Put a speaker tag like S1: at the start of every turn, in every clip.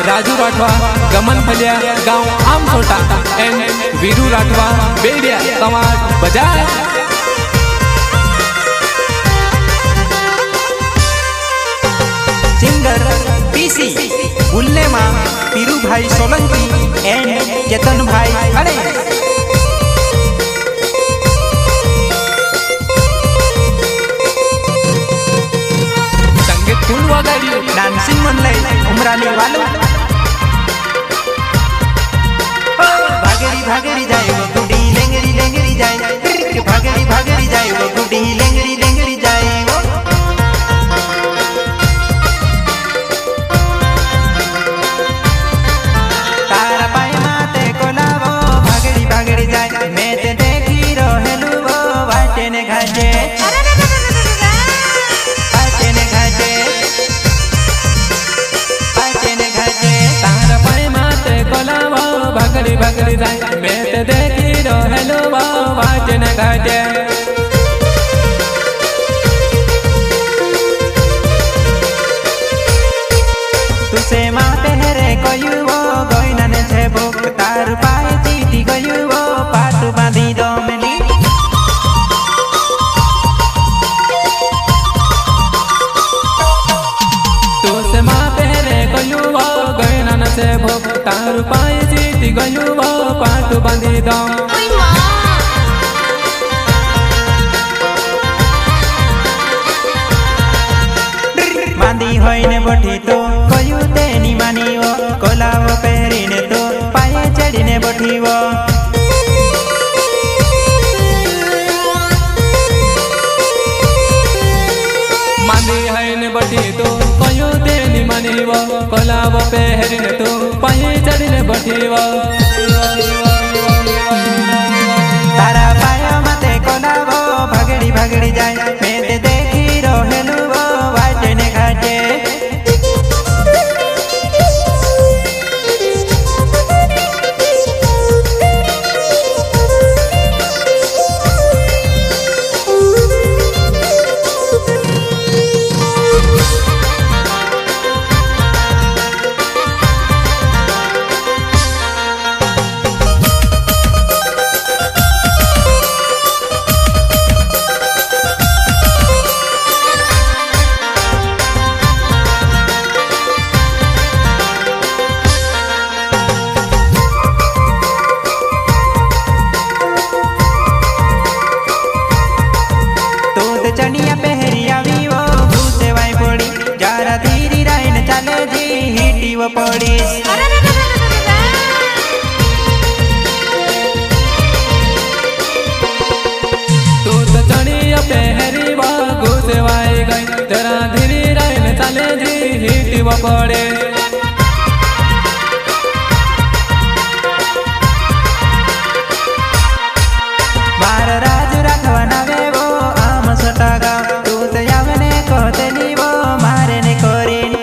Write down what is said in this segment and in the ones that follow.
S1: राजू राठवा गमन फलिया गांव Amsota and Viru Rathwa Bediya Kamat Bajaj.
S2: Singer PC Bulle मां पीरू भाई सोलंकी एंड चेतन भाई खड़े।
S1: संगीत फूल वगाड़ी
S2: डांसिंग मंडल उमरानी वालों भागेरी भागेरी जाए वो गुडी लेंगरी लेंगरी जाए भागेरी भागेरी जाए वो गुडी लेंगरी लेंगरी जाए वो। तारा पाए माते कोलावो भागेरी भागेरी जाए मैं ते देखी रहेलू वो वाटे ने घाटे वाटे ने घाटे वाटे ने घाटे।
S1: तारा पाए माते कोलावो भागड़ी भागड़ी जाए मैं ते देखी रहेलू वो वाटे ने घाटे।
S2: तुसे माते हेरे कोयु वो गोइना ने छे बुक तार पाए चीटी गयु वो पाटू बांधी दो मेली।
S1: तुसे माते हेरे कोयु वो गोइना ने छे बुक तार पाए चीटी गयु वो पाटू बांधी दो।
S2: बांधी होइने बठी तो कोयु तेनी मानीवो कोलावो पहरीने तो पाए चढ़ीने बठीवो।
S1: मानी हैने बठी तो कोयु तेनी मानीवो कोलावो पहरीने तो पाए चढ़ीने बठीवो।
S2: तारा पायो मते कोलावो भागड़ी भागड़ी जाए मैं ते देखी रहेलू वो वाटे ने घाटे। चनिया पहरी आवी वो भूसे वाई पड़ी जरा धीरी राइन चले जी हिटी वो पड़ी।
S1: तू तो चनिया पहरी वो भूसे वाई गई जरा धीरी राइन चले जी हिटी वो पड़ी।
S2: मार राजू राठवा नावे वो आम सोटागा तू तो यावने कहतेली वो मारे ने कोरीन।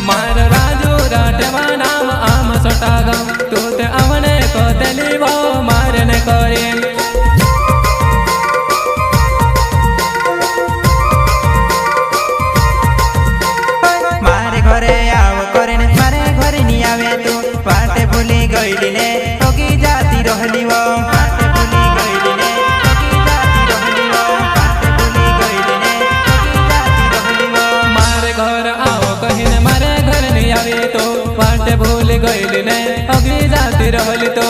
S1: मार राजू राठवा नाम आम सोटागा तू तो आवने कहतेली वो मारे ने कोरीन।
S2: मारे घरे आव करेन मारे घरे नी आवे तू पाटे भूली गईली ने होगी जाती रहली वो पाटे भूली गईली ने होगी जाती रहली वो पाटे भूली गईली ने होगी जाती रहली वो।
S1: मारे घर आओ कहीं मारे घर नहीं आवे तो पाटे भूल गईली ने होगी जाती रहली तो।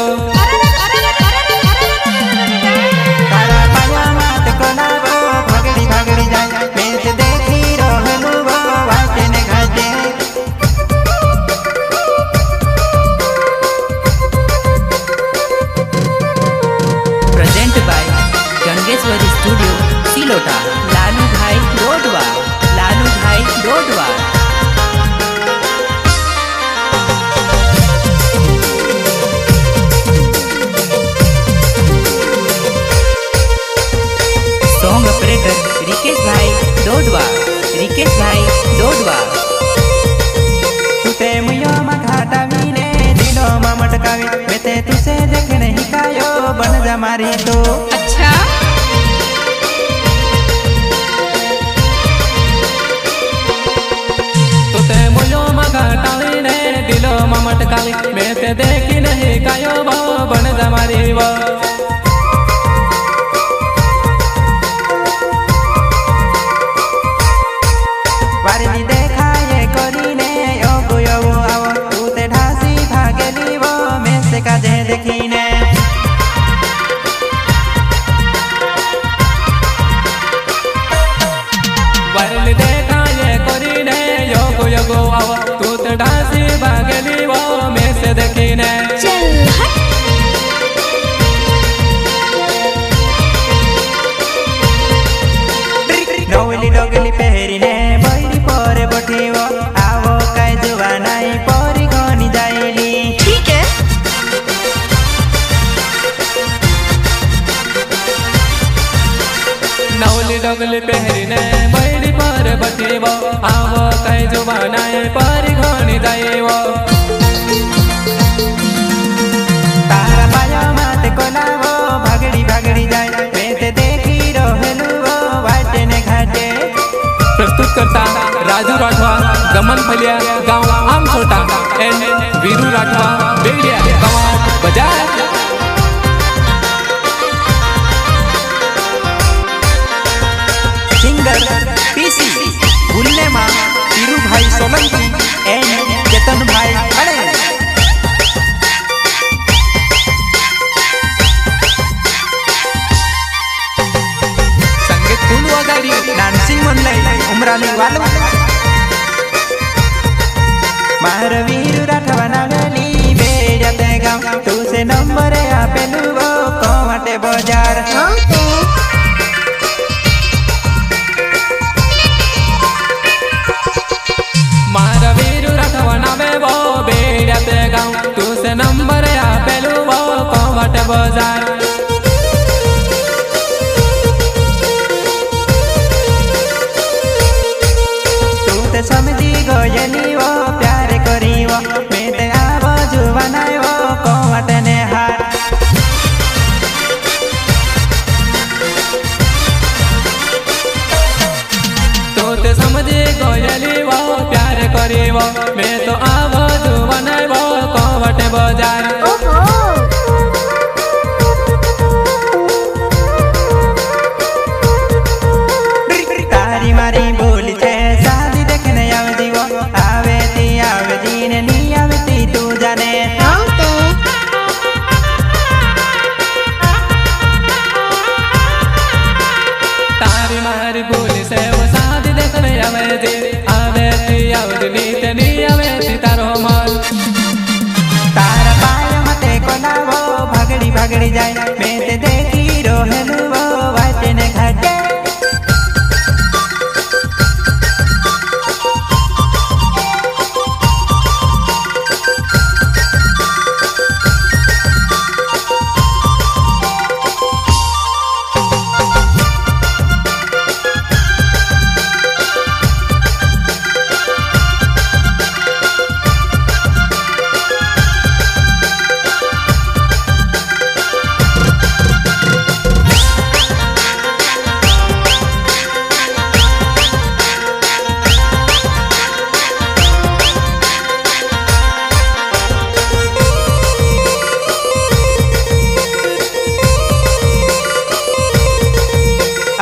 S2: तारा पाया मात कोलावो भागड़ी भागड़ी जाए मैं ते देखी रहलू वो वाटे ने घाटे। Present by Gangeshwari studio Silota Lalu भाई डोडवा लालू भाई डोडवा। सॉन्ग ऑपरेटर रिकेश भाई डोडवा रिकेश भाई डोडवा। तुते मुयो मा घाटा मीने दिलो मा मटकावी मैं ते तुसे देखने ही कायो बन जा मारी तो।
S3: अच्छा
S1: नहीं कायो वो बन जमारी वो
S2: वारली देखाए करीने योगो योगो आवो तू ते ढासी भागेली वो में से काजे देखीने
S1: वारली देखाए करीने योगो योगो आवो तू ते ढासी भागेली वो में से देखीने
S2: नवली डोगली पहरीने बैरी पर बठीवो आवो काय जुवानाई परी घनी जाइली
S3: ठीक है।
S1: नवली डोगली पहरीने बैरी पर बठीवो आवो काय जुबानाई परी घनी जाइवो
S2: तारा पायो माते कोलावो भागड़ी भागड़ी जाए मैं ते देखी रहेलू वो वाटे ने घाटे
S1: प्रस्तुत करता राजू राठवा गमन फलिया गाँव आम छोटा एंड वीरू राठवा बेड़िया गाँव बाजार
S2: सिंगर पीसी बुल्ले माँ पीरू भाई सोलंकी एंड चेतन भाई अड़े
S1: संगीत फूल वगाड़ी
S2: डांसिंग मनलाई उमराली वालो मार वीरू राठवा नागली बेजते गाँव तू से नंबर आपेलू वो कोवाटे बाजार
S1: मारा वीरू राठवा नावे वो बेड़िया ते गाँव तू से नंबर आपेलू वो कोवाटे बाजार
S2: तू ते समझी गोयली वो प्यार करी वो मैं ते आवो जुवानाई वो कोवाटे ने हार
S1: तू ते समझे गोयली वो प्यार करी वो मैं तो आवाज बनाई वो कोवटे बाजार
S2: तारी मारी बोली छे शादी देखने आवती वो आवे ती ने नी आवती तू जाने
S1: तारी मारी बोली से वो शादी देखने आवे नी आवे तारो माल
S2: तारा पायो मते कोलावो भागड़ी भागड़ी जाए मैं ते देखी रोहलू वो वाटे ने घाटे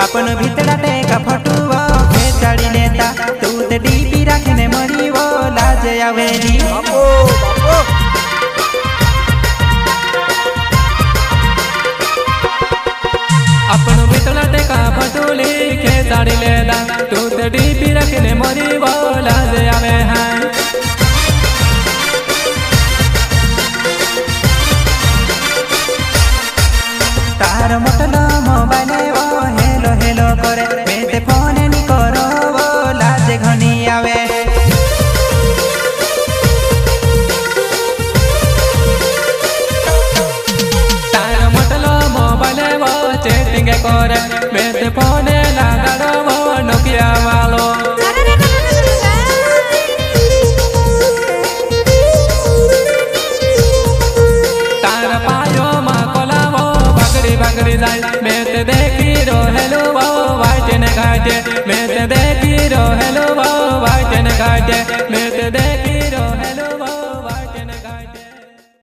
S2: अपन भीतरा टेका फटुवो खेचाड़ी लेता तू ते डीपी रखने मरीवो लाज आवेली
S1: अपन बितला टेका फटूली खेसाड़ी लेदा तू ते डीपी रखने मरी वो लाज आवे हैं
S2: तार मोटलो मोबाइल वो हेलो हेलो करे मैं ते फोन नी करो वो लाज घनी आवे
S1: तार मोटलो मोबाइल वो चैटिंग करे मैं ते फोन लगाड़ो वो नोकिया वालो तार पायो मा कोलावो भागड़ी भागड़ी जाए मैं ते देखी रो हेलो वो वाइट ने घाटे मैं ते देखी रो